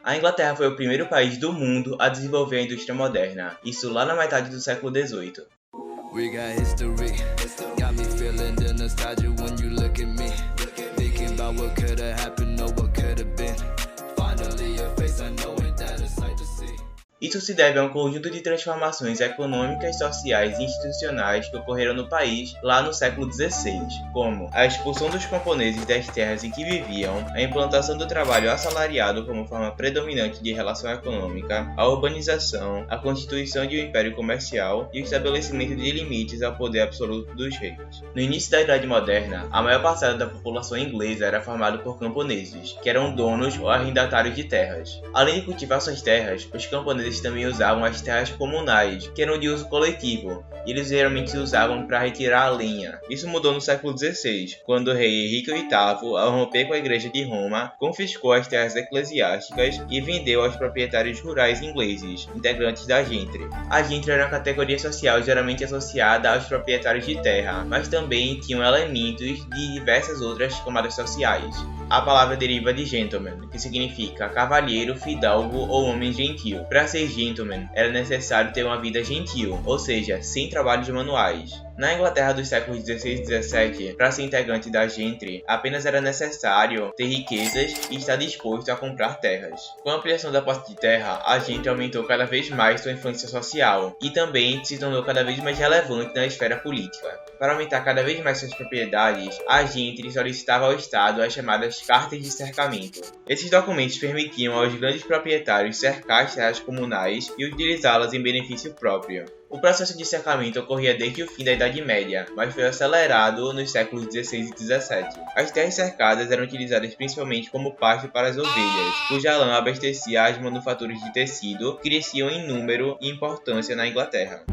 A Inglaterra foi o primeiro país do mundo a desenvolver a indústria moderna, isso lá na metade do século XVIII. We got history, got me feeling the nostalgia when you look at me, thinking about what could have happened or what could have been. Finally a face I know ain't that a sight to see. Isso se deve a um conjunto de transformações econômicas, sociais e institucionais que ocorreram no país lá no século XVI, como a expulsão dos camponeses das terras em que viviam, a implantação do trabalho assalariado como forma predominante de relação econômica, a urbanização, a constituição de um império comercial e o estabelecimento de limites ao poder absoluto dos reis. No início da Idade Moderna, a maior parcela da população inglesa era formada por camponeses, que eram donos ou arrendatários de terras. Além de cultivar suas terras, os camponeses também usavam as terras comunais, que eram de uso coletivo, e eles geralmente usavam para retirar a lenha. Isso mudou no século XVI, quando o rei Henrique VIII, ao romper com a Igreja de Roma, confiscou as terras eclesiásticas e vendeu aos proprietários rurais ingleses, integrantes da gentry. A gentry era uma categoria social geralmente associada aos proprietários de terra, mas também tinham elementos de diversas outras camadas sociais. A palavra deriva de gentleman, que significa cavalheiro, fidalgo ou homem gentil. Para ser gentleman, era necessário ter uma vida gentil, ou seja, sem trabalhos manuais. Na Inglaterra dos séculos XVI e XVII, para ser integrante da gentry, apenas era necessário ter riquezas e estar disposto a comprar terras. Com a ampliação da posse de terra, a gentry aumentou cada vez mais sua influência social e também se tornou cada vez mais relevante na esfera política. Para aumentar cada vez mais suas propriedades, a gentry solicitava ao Estado as chamadas cartas de cercamento. Esses documentos permitiam aos grandes proprietários cercar as terras comunais e utilizá-las em benefício próprio. O processo de cercamento ocorria desde o fim da Idade Média, mas foi acelerado nos séculos XVI e XVII. As terras cercadas eram utilizadas principalmente como pasto para as ovelhas, cuja lã abastecia as manufaturas de tecido, que cresciam em número e importância na Inglaterra.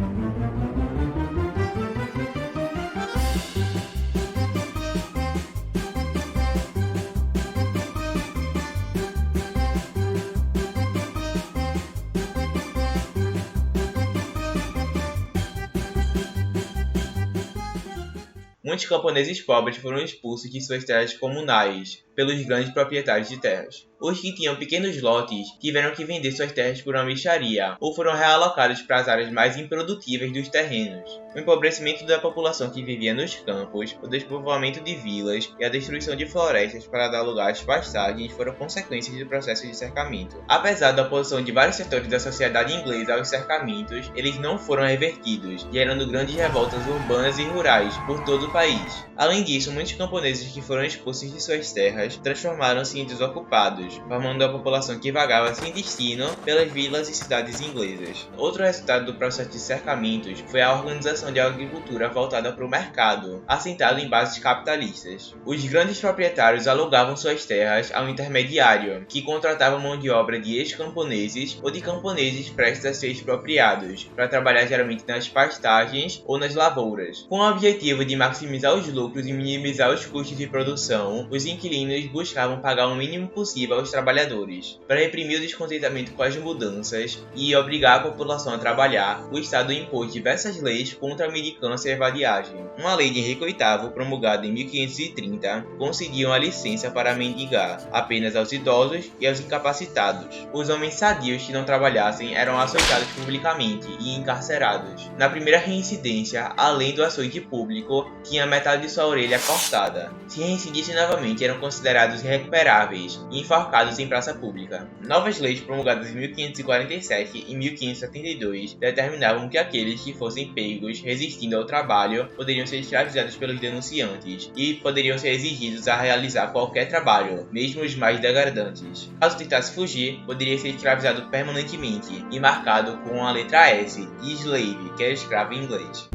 Muitos camponeses pobres foram expulsos de suas terras comunais pelos grandes proprietários de terras. Os que tinham pequenos lotes tiveram que vender suas terras por uma mixaria ou foram realocados para as áreas mais improdutíveis dos terrenos. O empobrecimento da população que vivia nos campos, o despovoamento de vilas e a destruição de florestas para dar lugar às pastagens foram consequências do processo de cercamento. Apesar da oposição de vários setores da sociedade inglesa aos cercamentos, eles não foram revertidos, gerando grandes revoltas urbanas e rurais por todo o país. Além disso, muitos camponeses que foram expulsos de suas terras transformaram-se em desocupados, formando a população que vagava sem destino pelas vilas e cidades inglesas. Outro resultado do processo de cercamentos foi a organização de agricultura voltada para o mercado, assentado em bases capitalistas. Os grandes proprietários alugavam suas terras a um intermediário, que contratava mão de obra de ex-camponeses ou de camponeses prestes a ser expropriados, para trabalhar geralmente nas pastagens ou nas lavouras. Com o objetivo de maximizar os lucros e minimizar os custos de produção, os inquilinos buscavam pagar o mínimo possível aos trabalhadores. Para reprimir o descontentamento com as mudanças e obrigar a população a trabalhar, o Estado impôs diversas leis contra a mendicância e a vadiagem. Uma lei de Henrique VIII, promulgada em 1530, concedia uma licença para mendigar apenas aos idosos e aos incapacitados. Os homens sadios que não trabalhassem eram açoitados publicamente e encarcerados. Na primeira reincidência, além do açoite público, tinha metade de sua orelha cortada. Se reincidissem novamente, eram considerados irrecuperáveis e enforcados em praça pública. Novas leis promulgadas em 1547 e 1572 determinavam que aqueles que fossem pegos resistindo ao trabalho poderiam ser escravizados pelos denunciantes e poderiam ser exigidos a realizar qualquer trabalho, mesmo os mais degradantes. Caso tentasse fugir, poderia ser escravizado permanentemente e marcado com a letra S de slave, que é escravo em inglês.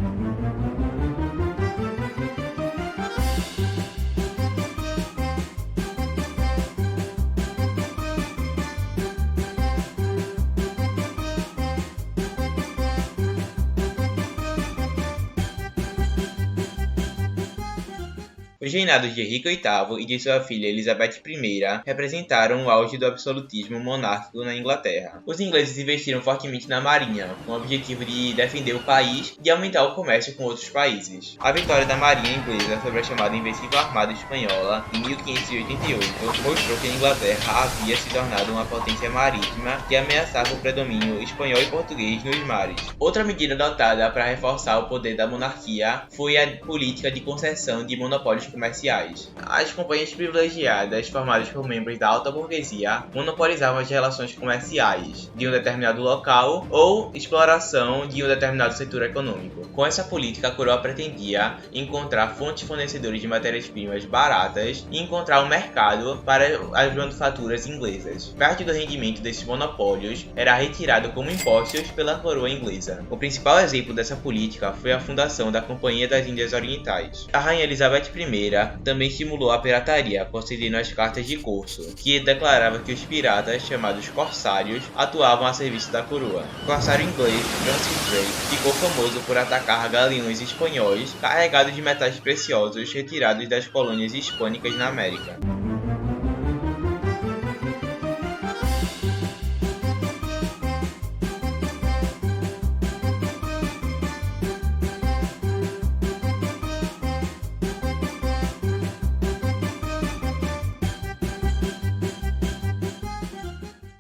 Os reinados de Henrique VIII e de sua filha Elizabeth I representaram o auge do absolutismo monárquico na Inglaterra. Os ingleses investiram fortemente na marinha, com o objetivo de defender o país e aumentar o comércio com outros países. A vitória da marinha inglesa sobre a chamada Invencível Armada Espanhola em 1588 mostrou que a Inglaterra havia se tornado uma potência marítima que ameaçava o predomínio espanhol e português nos mares. Outra medida adotada para reforçar o poder da monarquia foi a política de concessão de monopólios comerciais. As companhias privilegiadas, formadas por membros da alta burguesia, monopolizavam as relações comerciais de um determinado local ou exploração de um determinado setor econômico. Com essa política, a coroa pretendia encontrar fontes fornecedoras de matérias-primas baratas e encontrar um mercado para as manufaturas inglesas. Parte do rendimento desses monopólios era retirado como impostos pela coroa inglesa. O principal exemplo dessa política foi a fundação da Companhia das Índias Orientais. A rainha Elizabeth I também estimulou a pirataria, concedendo as cartas de corso, que declarava que os piratas, chamados corsários, atuavam a serviço da coroa. O corsário inglês Francis Drake ficou famoso por atacar galeões espanhóis carregados de metais preciosos retirados das colônias hispânicas na América.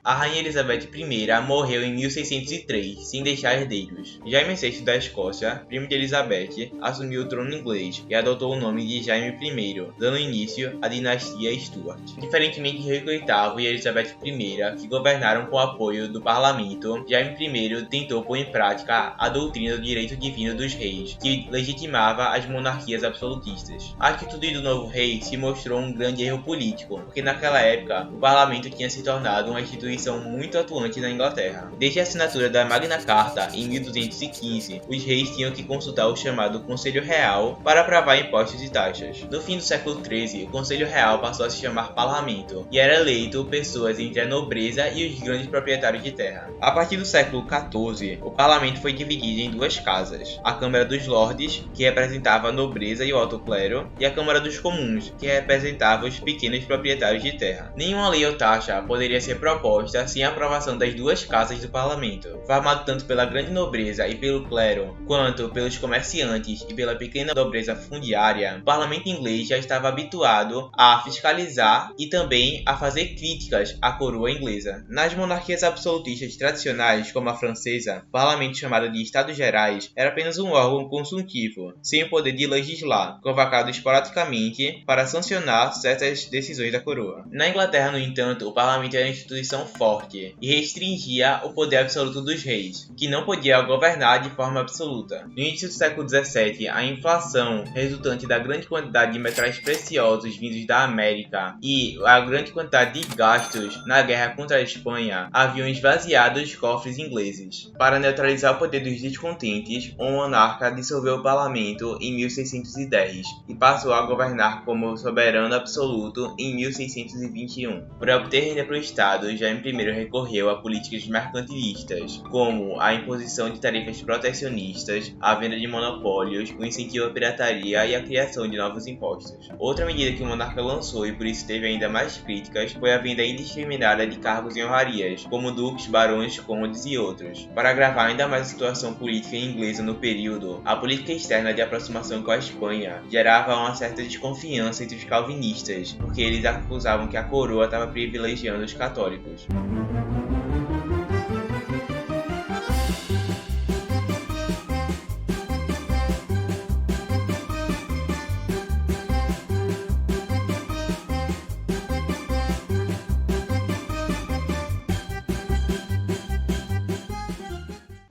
A rainha Elizabeth I morreu em 1603, sem deixar herdeiros. Jaime VI da Escócia, primo de Elizabeth, assumiu o trono inglês e adotou o nome de Jaime I, dando início à dinastia Stuart. Diferentemente de Henrique VIII e Elizabeth I, que governaram com o apoio do parlamento, Jaime I tentou pôr em prática a doutrina do direito divino dos reis, que legitimava as monarquias absolutistas. A atitude do novo rei se mostrou um grande erro político, porque naquela época o parlamento tinha se tornado uma instituição muito atuante na Inglaterra. Desde a assinatura da Magna Carta em 1215, os reis tinham que consultar o chamado Conselho Real para aprovar impostos e taxas. No fim do século XIII, o Conselho Real passou a se chamar Parlamento e era eleito pessoas entre a nobreza e os grandes proprietários de terra. A partir do século XIV, o parlamento foi dividido em duas casas: a Câmara dos Lordes, que representava a nobreza e o alto clero, e a Câmara dos Comuns, que representava os pequenos proprietários de terra. Nenhuma lei ou taxa poderia ser proposta sem a aprovação das duas casas do parlamento. Formado tanto pela grande nobreza e pelo clero, quanto pelos comerciantes e pela pequena nobreza fundiária, o parlamento inglês já estava habituado a fiscalizar e também a fazer críticas à coroa inglesa. Nas monarquias absolutistas tradicionais, como a francesa, o parlamento, chamado de Estados Gerais, era apenas um órgão consultivo, sem o poder de legislar, convocado esporadicamente para sancionar certas decisões da coroa. Na Inglaterra, no entanto, o parlamento era uma instituição forte e restringia o poder absoluto dos reis, que não podiam governar de forma absoluta. No início do século XVII, a inflação resultante da grande quantidade de metais preciosos vindos da América e a grande quantidade de gastos na guerra contra a Espanha haviam esvaziado os cofres ingleses. Para neutralizar o poder dos descontentes, o monarca dissolveu o parlamento em 1610 e passou a governar como soberano absoluto em 1621. Para obter renda para o Estado, Jaime I recorreu a políticas mercantilistas, como a imposição de tarifas protecionistas, a venda de monopólios, o incentivo à pirataria e a criação de novos impostos. Outra medida que o monarca lançou, e por isso teve ainda mais críticas, foi a venda indiscriminada de cargos e honrarias, como duques, barões, condes e outros. Para agravar ainda mais a situação política inglesa no período, a política externa de aproximação com a Espanha gerava uma certa desconfiança entre os calvinistas, porque eles acusavam que a coroa estava privilegiando os católicos.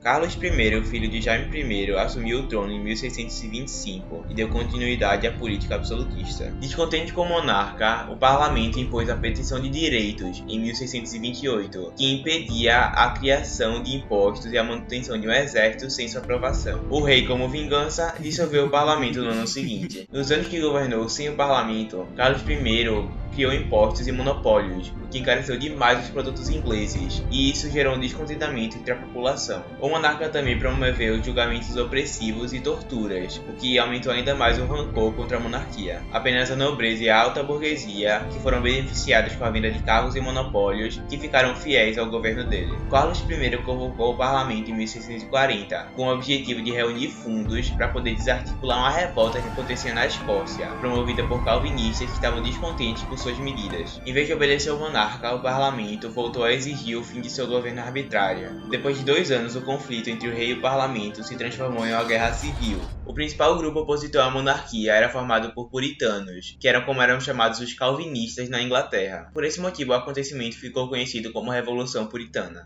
Carlos I, filho de Jaime I, assumiu o trono em 1625 e deu continuidade à política absolutista. Descontente com o monarca, o parlamento impôs a petição de direitos em 1628, que impedia a criação de impostos e a manutenção de um exército sem sua aprovação. O rei, como vingança, dissolveu o parlamento no ano seguinte. Nos anos que governou sem o parlamento, Carlos I criou impostos e monopólios, o que encareceu demais os produtos ingleses, e isso gerou um descontentamento entre a população. O monarca também promoveu julgamentos opressivos e torturas, o que aumentou ainda mais o rancor contra a monarquia. Apenas a nobreza e a alta burguesia, que foram beneficiadas com a venda de cargos e monopólios, que ficaram fiéis ao governo dele. Carlos I convocou o parlamento em 1640, com o objetivo de reunir fundos para poder desarticular uma revolta que acontecia na Escócia, promovida por calvinistas que estavam descontentes com suas medidas. Em vez de obedecer ao monarca, o parlamento voltou a exigir o fim de seu governo arbitrário. Depois de 2 anos, o conflito entre o rei e o parlamento se transformou em uma guerra civil. O principal grupo opositor à monarquia era formado por puritanos, que eram como eram chamados os calvinistas na Inglaterra. Por esse motivo, o acontecimento ficou conhecido como Revolução Puritana.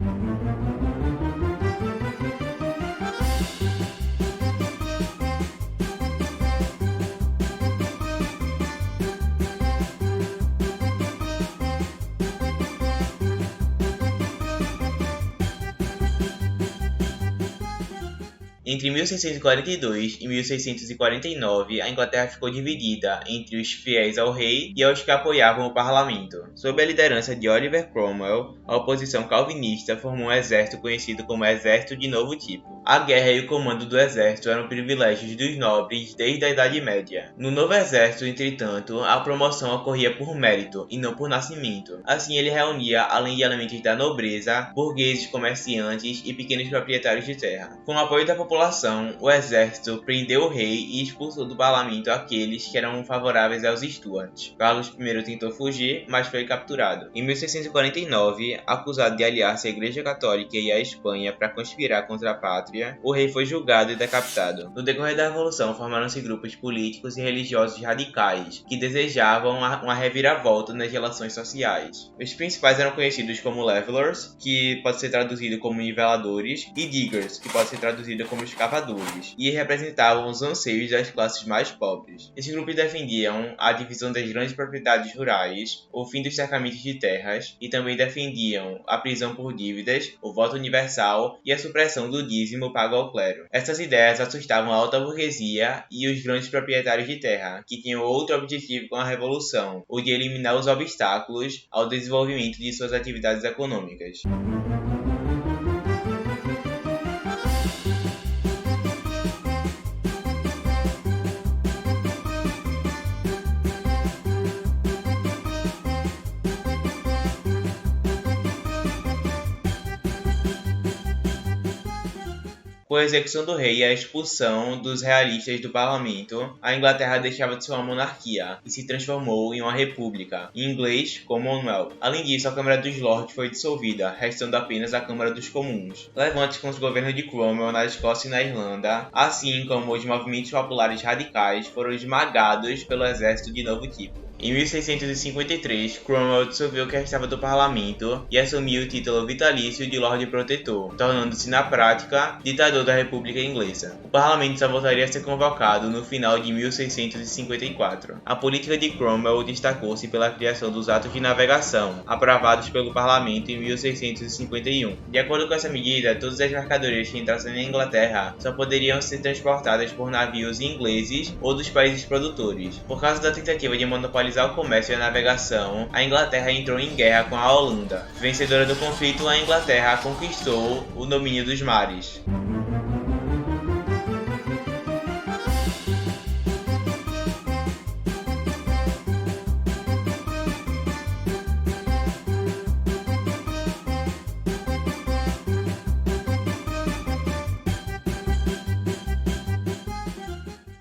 Entre 1642 e 1649, a Inglaterra ficou dividida entre os fiéis ao rei e aos que apoiavam o parlamento. Sob a liderança de Oliver Cromwell, a oposição calvinista formou um exército conhecido como Exército de Novo Tipo. A guerra e o comando do exército eram privilégios dos nobres desde a Idade Média. No novo exército, entretanto, a promoção ocorria por mérito e não por nascimento. Assim, ele reunia, além de elementos da nobreza, burgueses, comerciantes e pequenos proprietários de terra. Com o apoio da população, o exército prendeu o rei e expulsou do parlamento aqueles que eram favoráveis aos Stuarts. Carlos I tentou fugir, mas foi capturado. Em 1649, acusado de aliar-se à Igreja Católica e à Espanha para conspirar contra a pátria, o rei foi julgado e decapitado. No decorrer da Revolução, formaram-se grupos políticos e religiosos radicais, que desejavam uma reviravolta nas relações sociais. Os principais eram conhecidos como Levelers, que pode ser traduzido como niveladores, e Diggers, que pode ser traduzido como escavadores, e representavam os anseios das classes mais pobres. Esses grupos defendiam a divisão das grandes propriedades rurais, o fim dos cercamentos de terras, e também defendiam a prisão por dívidas, o voto universal e a supressão do dízimo pago ao clero. Essas ideias assustavam a alta burguesia e os grandes proprietários de terra, que tinham outro objetivo com a Revolução, o de eliminar os obstáculos ao desenvolvimento de suas atividades econômicas. Com a execução do rei e a expulsão dos realistas do parlamento, a Inglaterra deixava de ser uma monarquia e se transformou em uma república, em inglês Commonwealth. Além disso, a Câmara dos Lordes foi dissolvida, restando apenas a Câmara dos Comuns. Levantes contra o governo de Cromwell na Escócia e na Irlanda, assim como os movimentos populares radicais, foram esmagados pelo exército de novo tipo. Em 1653, Cromwell dissolveu o que restava do parlamento e assumiu o título vitalício de Lorde Protetor, tornando-se na prática ditador da República Inglesa. O parlamento só voltaria a ser convocado no final de 1654. A política de Cromwell destacou-se pela criação dos atos de navegação, aprovados pelo parlamento em 1651. De acordo com essa medida, todas as mercadorias que entrassem na Inglaterra só poderiam ser transportadas por navios ingleses ou dos países produtores. Por causa da tentativa de monopolizar o comércio e a navegação, a Inglaterra entrou em guerra com a Holanda. Vencedora do conflito, a Inglaterra conquistou o domínio dos mares.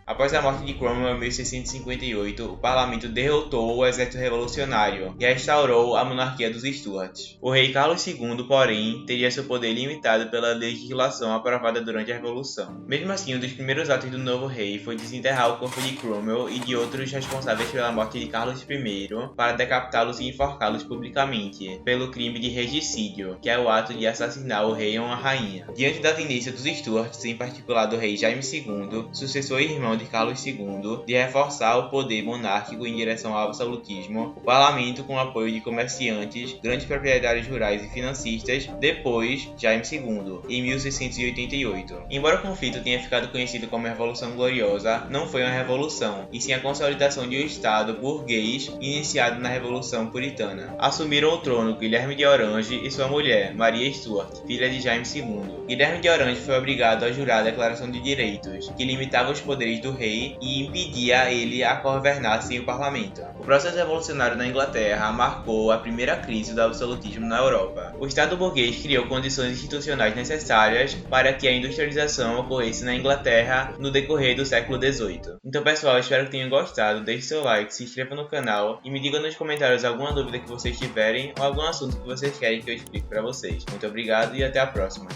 Após a morte de Cromwell em 1658, o parlamento derrotou o exército revolucionário e restaurou a monarquia dos Stuarts. O rei Carlos II, porém, teria seu poder limitado pela legislação aprovada durante a Revolução. Mesmo assim, um dos primeiros atos do novo rei foi desenterrar o corpo de Cromwell e de outros responsáveis pela morte de Carlos I para decapitá-los e enforcá-los publicamente, pelo crime de regicídio, que é o ato de assassinar o rei ou a rainha. Diante da tendência dos Stuarts, em particular do rei Jaime II, sucessor e irmão de de Carlos II de reforçar o poder monárquico em direção ao absolutismo, o parlamento com o apoio de comerciantes, grandes proprietários rurais e financistas, depois Jaime II, em 1688. Embora o conflito tenha ficado conhecido como Revolução Gloriosa, não foi uma revolução, e sim a consolidação de um estado burguês iniciado na Revolução Puritana. Assumiram o trono Guilherme de Orange e sua mulher, Maria Stuart, filha de Jaime II. Guilherme de Orange foi obrigado a jurar a Declaração de Direitos, que limitava os poderes do rei e impedia ele a governar sem o parlamento. O processo revolucionário na Inglaterra marcou a primeira crise do absolutismo na Europa. O Estado burguês criou condições institucionais necessárias para que a industrialização ocorresse na Inglaterra no decorrer do século XVIII. Então pessoal, espero que tenham gostado, deixe seu like, se inscreva no canal e me digam nos comentários alguma dúvida que vocês tiverem ou algum assunto que vocês querem que eu explique para vocês. Muito obrigado e até a próxima.